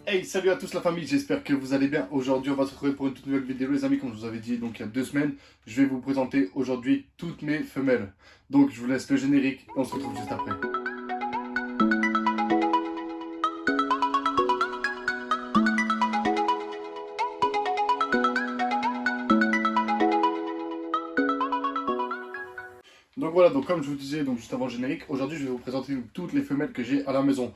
Hey, salut à tous la famille, j'espère que vous allez bien. Aujourd'hui, on va se retrouver pour une toute nouvelle vidéo, les amis. Comme je vous avais dit donc il y a 2 semaines, je vais vous présenter aujourd'hui toutes mes femelles. Donc, je vous laisse le générique et on se retrouve juste après. Donc voilà, donc comme je vous disais donc juste avant le générique, aujourd'hui, je vais vous présenter toutes les femelles que j'ai à la maison.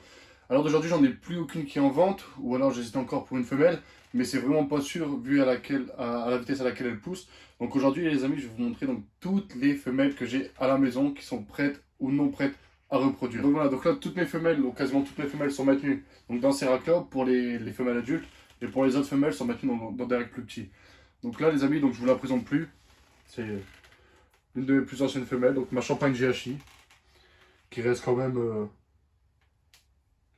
Alors d'aujourd'hui, j'en ai plus aucune qui est en vente, ou alors j'hésite encore pour une femelle, mais c'est vraiment pas sûr vu à la vitesse à laquelle elle pousse. Donc aujourd'hui, les amis, je vais vous montrer donc toutes les femelles que j'ai à la maison qui sont prêtes ou non prêtes à reproduire. Donc voilà, donc là, toutes mes femelles, ou quasiment toutes mes femelles sont maintenues donc dans Serraclub pour les femelles adultes, et pour les autres femelles sont maintenues dans des règles plus petits. Donc là, les amis, donc je vous la présente plus. C'est l'une de mes plus anciennes femelles, donc ma Champagne GHI, qui reste quand même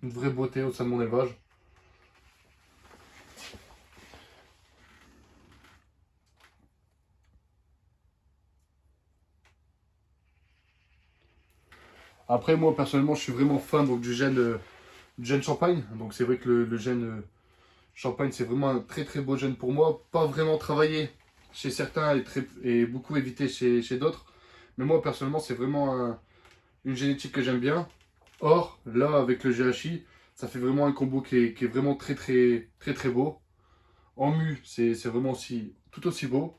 une vraie beauté au sein de mon élevage. Après, moi, personnellement, je suis vraiment fan donc, du gène Champagne. Donc, c'est vrai que le gène Champagne, c'est vraiment un très très beau gène pour moi. Pas vraiment travaillé chez certains et beaucoup évité chez d'autres. Mais moi, personnellement, c'est vraiment une génétique que j'aime bien. Or, là, avec le GHI, ça fait vraiment un combo qui est vraiment très très très très beau. En mu, c'est vraiment tout aussi beau.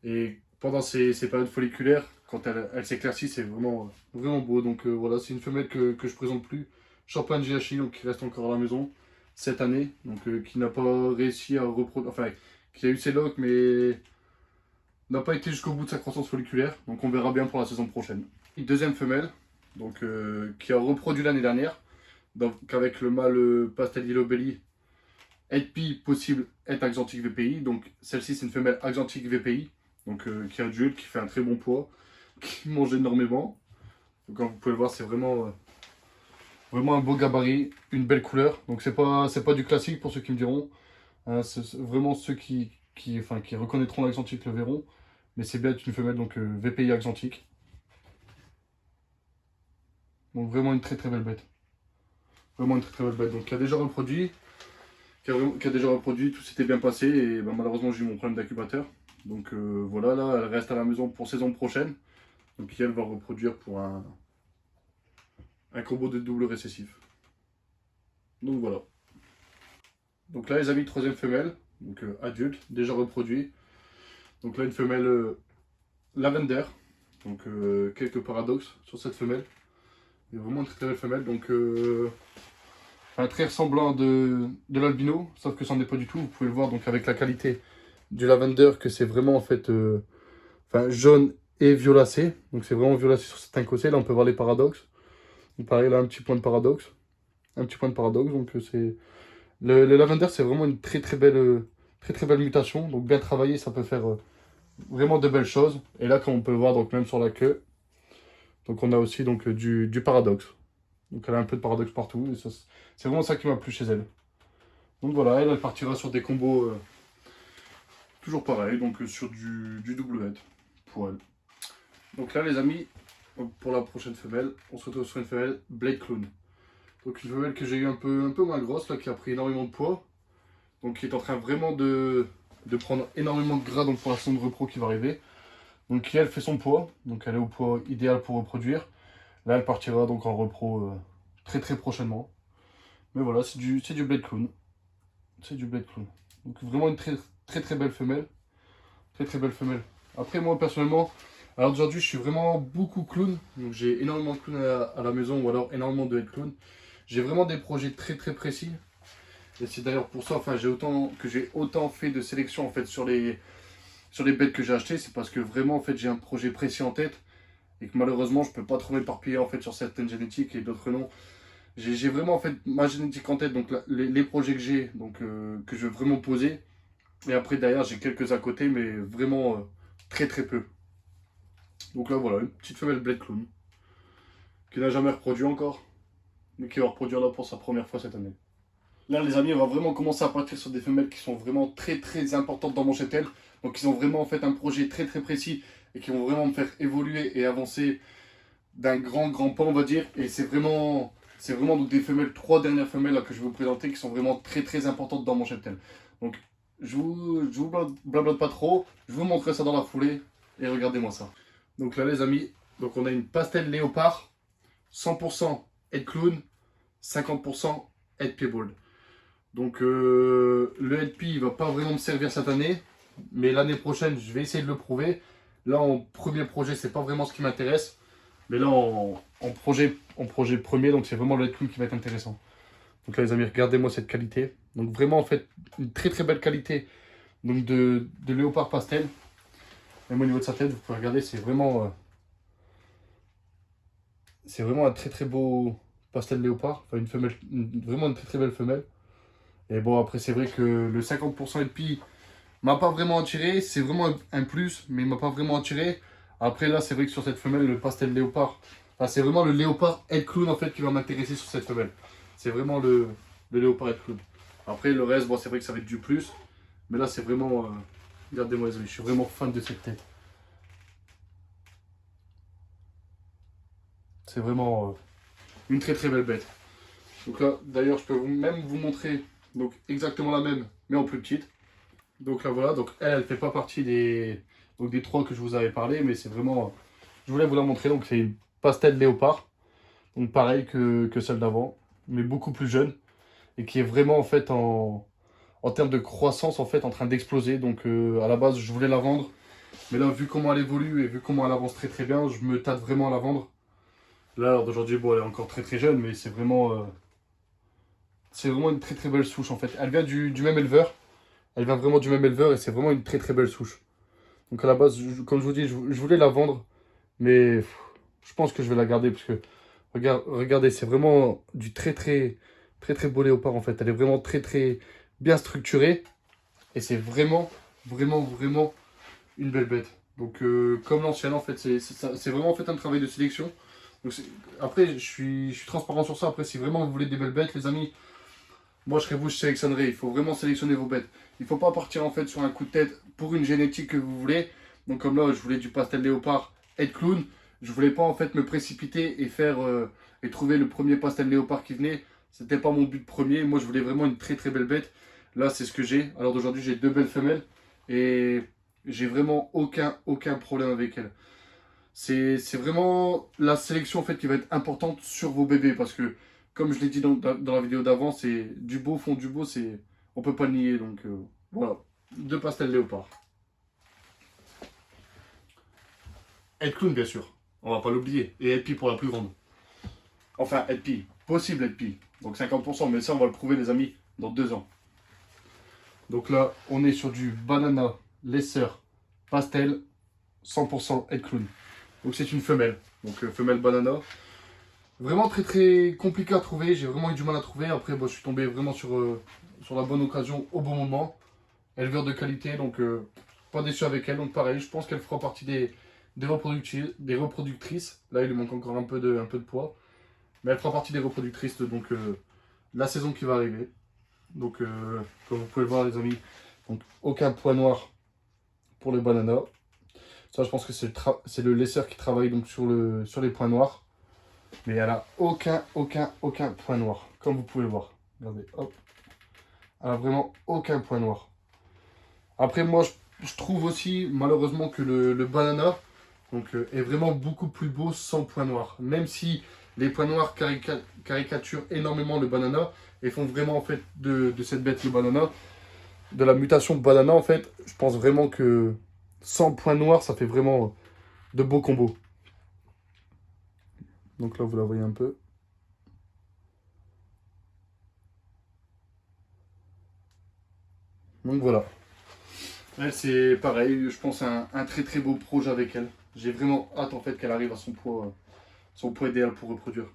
Et pendant ces périodes folliculaires, quand elle s'éclaircit, c'est vraiment beau. Donc voilà, c'est une femelle que je présente plus. Champagne GHI, donc qui reste encore à la maison cette année. Donc qui n'a pas réussi à reproduire, enfin, qui a eu ses loques, mais n'a pas été jusqu'au bout de sa croissance folliculaire. Donc on verra bien pour la saison prochaine. Une deuxième femelle, donc qui a reproduit l'année dernière. Donc avec le mâle Pastelillo Belli, HP possible, est axantique VPI. Donc celle-ci, c'est une femelle axantique VPI. Donc qui est adulte, qui fait un très bon poids, qui mange énormément. Donc, comme vous pouvez le voir, c'est vraiment un beau gabarit, une belle couleur. Donc c'est pas du classique pour ceux qui me diront. Hein, vraiment ceux qui reconnaîtront l'axantique le verront. Mais c'est bien une femelle donc VPI axantique. Donc vraiment une très très belle bête. Vraiment une très très belle bête. Donc qui a déjà reproduit. Qui a déjà reproduit, tout s'était bien passé et ben, malheureusement j'ai eu mon problème d'incubateur. Donc voilà, là elle reste à la maison pour saison prochaine. Donc elle va reproduire pour un combo de double récessif. Donc voilà. Donc là les amis, troisième femelle, donc adulte, déjà reproduit. Donc là une femelle lavender. Donc quelques paradoxes sur cette femelle. Il y a vraiment une très, très belle femelle. Donc très ressemblant de l'albino, sauf que ça n'en est pas du tout. Vous pouvez le voir donc avec la qualité du lavender que c'est vraiment en fait jaune et violacé. Donc c'est vraiment violacé sur certains côtés. Là on peut voir les paradoxes. Donc, pareil là un petit point de paradoxe. Un petit point de paradoxe. Donc c'est le lavender c'est vraiment une très très belle mutation. Donc bien travaillé, ça peut faire vraiment de belles choses. Et là comme on peut le voir donc même sur la queue. Donc on a aussi donc du paradoxe. Donc elle a un peu de paradoxe partout. Et c'est vraiment ça qui m'a plu chez elle. Donc voilà, elle partira sur des combos toujours pareil, donc sur du double head pour elle. Donc là les amis, pour la prochaine femelle, on se retrouve sur une femelle Blade Clown. Donc une femelle que j'ai eu un peu moins grosse, là, qui a pris énormément de poids. Donc qui est en train vraiment de prendre énormément de gras donc, pour la saison de repro qui va arriver. Donc qui elle fait son poids, donc elle est au poids idéal pour reproduire. Là elle partira donc en repro très très prochainement. Mais voilà, c'est du Blade Clown. C'est du Blade Clown. Donc vraiment une très très très belle femelle. Très très belle femelle. Après moi personnellement, alors aujourd'hui je suis vraiment beaucoup clown. Donc j'ai énormément de clown à la maison ou alors énormément de head clown. J'ai vraiment des projets très très précis. Et c'est d'ailleurs pour ça j'ai autant fait de sélection en fait sur les bêtes que j'ai achetées. C'est parce que vraiment en fait j'ai un projet précis en tête. Et que malheureusement je peux pas trop m'éparpiller en fait sur certaines génétiques et d'autres non. J'ai vraiment en fait ma génétique en tête, donc les projets que j'ai, donc que je veux vraiment poser. Et après derrière j'ai quelques à côté, mais vraiment très très peu. Donc là voilà, une petite femelle Blade Clown, qui n'a jamais reproduit encore, mais qui va reproduire là pour sa première fois cette année. Là les amis, on va vraiment commencer à partir sur des femelles qui sont vraiment très très importantes dans mon cheptel. Donc ils ont vraiment en fait un projet très très précis et qui vont vraiment me faire évoluer et avancer d'un grand pas on va dire. Et c'est vraiment c'est vraiment donc des femelles, 3 dernières femelles là, que je vais vous présenter qui sont vraiment très très importantes dans mon cheptel. Donc je vous blablote pas trop, je vous montrerai ça dans la foulée et regardez-moi ça. Donc là les amis, donc on a une pastel léopard, 100% head clown, 50% head piebald. Donc le head il va pas vraiment me servir cette année, mais l'année prochaine je vais essayer de le prouver. Là en premier projet c'est pas vraiment ce qui m'intéresse, mais là en projet premier, donc c'est vraiment le head clown qui va être intéressant. Donc là les amis, regardez-moi cette qualité. Donc vraiment en fait une très très belle qualité donc de léopard pastel. Même au niveau de sa tête, vous pouvez regarder, c'est vraiment un très très beau pastel léopard. Enfin une femelle, vraiment une très très belle femelle. Et bon après c'est vrai que le 50% LP m'a pas vraiment attiré. C'est vraiment un plus, mais il m'a pas vraiment attiré. Après là c'est vrai que sur cette femelle, le pastel léopard, enfin, c'est vraiment le léopard head clown en fait qui va m'intéresser sur cette femelle. C'est vraiment le léopard head clown. Après le reste, bon c'est vrai que ça va être du plus. Mais là c'est vraiment... regardez-moi les amis, je suis vraiment fan de cette tête. C'est vraiment une très très belle bête. Donc là, d'ailleurs, je peux même vous montrer donc exactement la même, mais en plus petite. Donc là, voilà. Donc elle fait pas partie des 3 que je vous avais parlé, mais c'est vraiment... je voulais vous la montrer. Donc c'est une pastel léopard. Donc pareil que celle d'avant, mais beaucoup plus jeune. Et qui est vraiment en fait en termes de croissance en fait en train d'exploser. Donc à la base, je voulais la vendre. Mais là, vu comment elle évolue et vu comment elle avance très très bien, je me tâte vraiment à la vendre. Là, d'aujourd'hui, bon, elle est encore très très jeune, mais c'est vraiment une très très belle souche en fait. Elle vient du même éleveur. Elle vient vraiment du même éleveur et c'est vraiment une très très belle souche. Donc à la base, comme je vous dis, je voulais la vendre, mais je pense que je vais la garder parce que regardez, c'est vraiment du très très très très beau léopard en fait. Elle est vraiment très très bien structurée et c'est vraiment vraiment une belle bête. Donc comme l'ancienne en fait, c'est vraiment en fait un travail de sélection. Donc, après, je suis transparent sur ça. Après, si vraiment vous voulez des belles bêtes, les amis, moi je serais vous, je sélectionnerai. Il faut vraiment sélectionner vos bêtes. Il ne faut pas partir en fait sur un coup de tête pour une génétique que vous voulez. Donc comme là, je voulais du pastel léopard head clown. Je voulais pas en fait me précipiter et faire et trouver le premier pastel léopard qui venait. C'était pas mon but premier. Moi, je voulais vraiment une très très belle bête. Là, c'est ce que j'ai. Alors d'aujourd'hui, j'ai 2 belles femelles et j'ai vraiment aucun problème avec elles. C'est vraiment la sélection en fait qui va être importante sur vos bébés parce que comme je l'ai dit dans la vidéo d'avant, c'est du beau fond du beau, on peut pas le nier. Donc voilà, 2 pastels léopard. Head clown bien sûr, on va pas l'oublier. Et LP pour la plus grande. Enfin LP, possible LP. Donc 50%, mais ça on va le prouver les amis dans 2 ans. Donc là on est sur du banana lesser pastel 100% head clown. Donc c'est une femelle, donc femelle banana. Vraiment très très compliqué à trouver, j'ai vraiment eu du mal à trouver. Après bon, je suis tombé vraiment sur la bonne occasion au bon moment. Éleveur de qualité, donc pas déçu avec elle. Donc pareil, je pense qu'elle fera partie des reproductrices. Là il lui manque encore un peu de poids. Mais elle fera partie des reproductrices donc la saison qui va arriver. Donc comme vous pouvez le voir les amis, donc aucun point noir pour les bananas. Ça, je pense que c'est le laisseur qui travaille donc sur les points noirs. Mais elle a aucun point noir. Comme vous pouvez le voir. Regardez, hop. Elle a vraiment aucun point noir. Après, moi, je trouve aussi, malheureusement, que le banana donc, est vraiment beaucoup plus beau sans point noir. Même si les points noirs caricaturent énormément le banana et font vraiment, en fait, de cette bête, le banana, de la mutation banana, en fait, je pense vraiment que sans point noir, ça fait vraiment de beaux combos. Donc là, vous la voyez un peu. Donc voilà. Elle, c'est pareil, je pense un très très beau projet avec elle. J'ai vraiment hâte en fait qu'elle arrive à son poids idéal pour reproduire.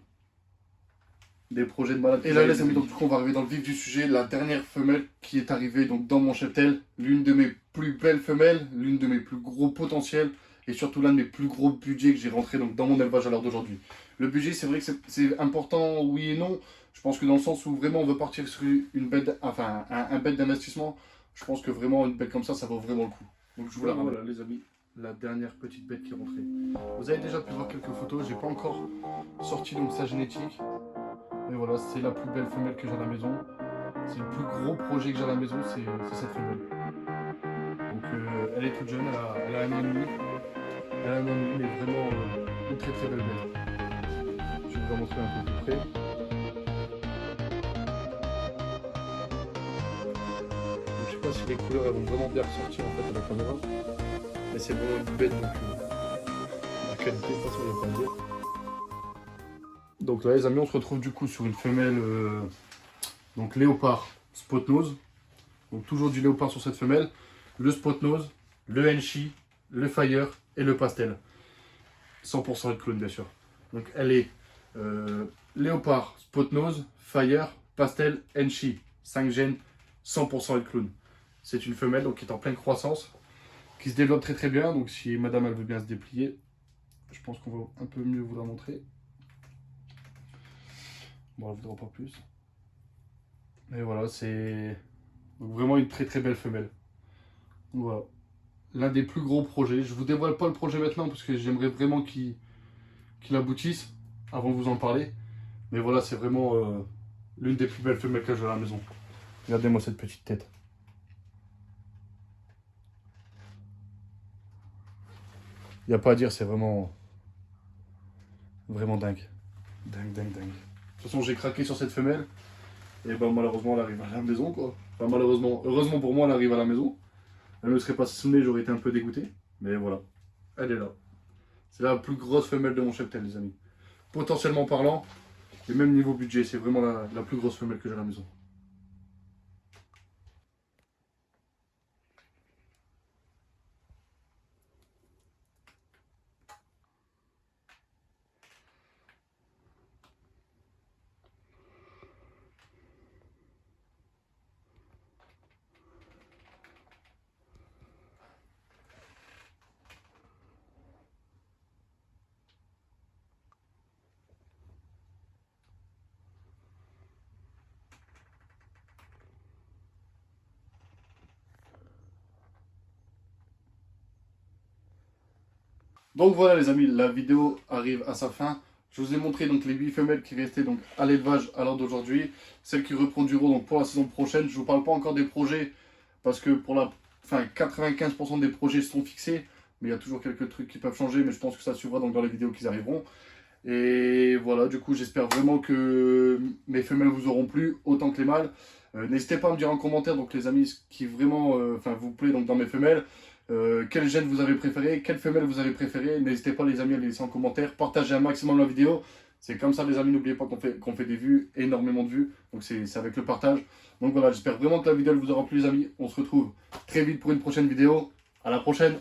Des projets de malade. Et là les amis, donc du coup on va arriver dans le vif du sujet. La dernière femelle qui est arrivée donc dans mon cheptel. L'une de mes plus belles femelles, l'une de mes plus gros potentiels. Et surtout l'un de mes plus gros budgets que j'ai rentré donc, dans mon élevage à l'heure d'aujourd'hui. Le budget c'est vrai que c'est important oui et non. Je pense que dans le sens où vraiment on veut partir sur une bête, enfin un bête d'investissement. Je pense que vraiment une bête comme ça vaut vraiment le coup. Donc je vous la ramène. Voilà les amis, la dernière petite bête qui est rentrée. Vous avez déjà pu voir quelques photos, j'ai pas encore sorti donc sa génétique. Et voilà, c'est la plus belle femelle que j'ai à la maison. C'est le plus gros projet que j'ai à la maison, c'est cette femelle. Donc elle est toute jeune, elle a un an et demi. Elle a un an et demi, mais vraiment une très très belle bête. Je vais vous la montrer un peu plus près. Donc, je sais pas si les couleurs elles vont vraiment bien ressortir en fait à la caméra. Mais c'est vraiment une bête, donc la qualité, de toute façon, il n'y a pas à dire. Donc là les amis, on se retrouve du coup sur une femelle donc léopard spot nose. Donc toujours du léopard sur cette femelle. Le spot nose, le Enchi, le fire et le pastel. 100% de clone bien sûr. Donc elle est léopard, spot nose, fire, pastel, Enchi. 5 gènes, 100% de clone. C'est une femelle donc qui est en pleine croissance, qui se développe très très bien. Donc si madame elle veut bien se déplier, je pense qu'on va un peu mieux vous la montrer. Bon, elle ne voudra pas plus. Mais voilà, c'est vraiment une très très belle femelle. Voilà. L'un des plus gros projets. Je vous dévoile pas le projet maintenant parce que j'aimerais vraiment qu'il aboutisse avant de vous en parler. Mais voilà, c'est vraiment l'une des plus belles femelles que j'ai à la maison. Regardez-moi cette petite tête. Il n'y a pas à dire, c'est vraiment dingue. Dingue. De toute façon, j'ai craqué sur cette femelle. Et ben malheureusement, elle arrive à la maison quoi. Enfin malheureusement, heureusement pour moi, elle arrive à la maison. Elle ne serait pas sonnée, j'aurais été un peu dégoûté. Mais voilà, elle est là. C'est la plus grosse femelle de mon cheptel, les amis. Potentiellement parlant, et même niveau budget, c'est vraiment la plus grosse femelle que j'ai à la maison. Donc voilà les amis, la vidéo arrive à sa fin. Je vous ai montré donc les 8 femelles qui restaient donc à l'élevage à l'heure d'aujourd'hui. Celles qui reproduiront donc pour la saison prochaine. Je ne vous parle pas encore des projets parce que pour la 95% des projets sont fixés. Mais il y a toujours quelques trucs qui peuvent changer. Mais je pense que ça suivra donc dans les vidéos qui arriveront. Et voilà, du coup j'espère vraiment que mes femelles vous auront plu autant que les mâles. N'hésitez pas à me dire en commentaire donc les amis ce qui vraiment vous plaît donc dans mes femelles. Quel gène vous avez préféré, quelle femelle vous avez préféré. N'hésitez pas les amis à les laisser en commentaire, partagez un maximum la vidéo. C'est comme ça les amis, n'oubliez pas qu'on fait des vues, énormément de vues. Donc c'est avec le partage. Donc voilà, j'espère vraiment que la vidéo vous aura plu les amis. On se retrouve très vite pour une prochaine vidéo. À la prochaine.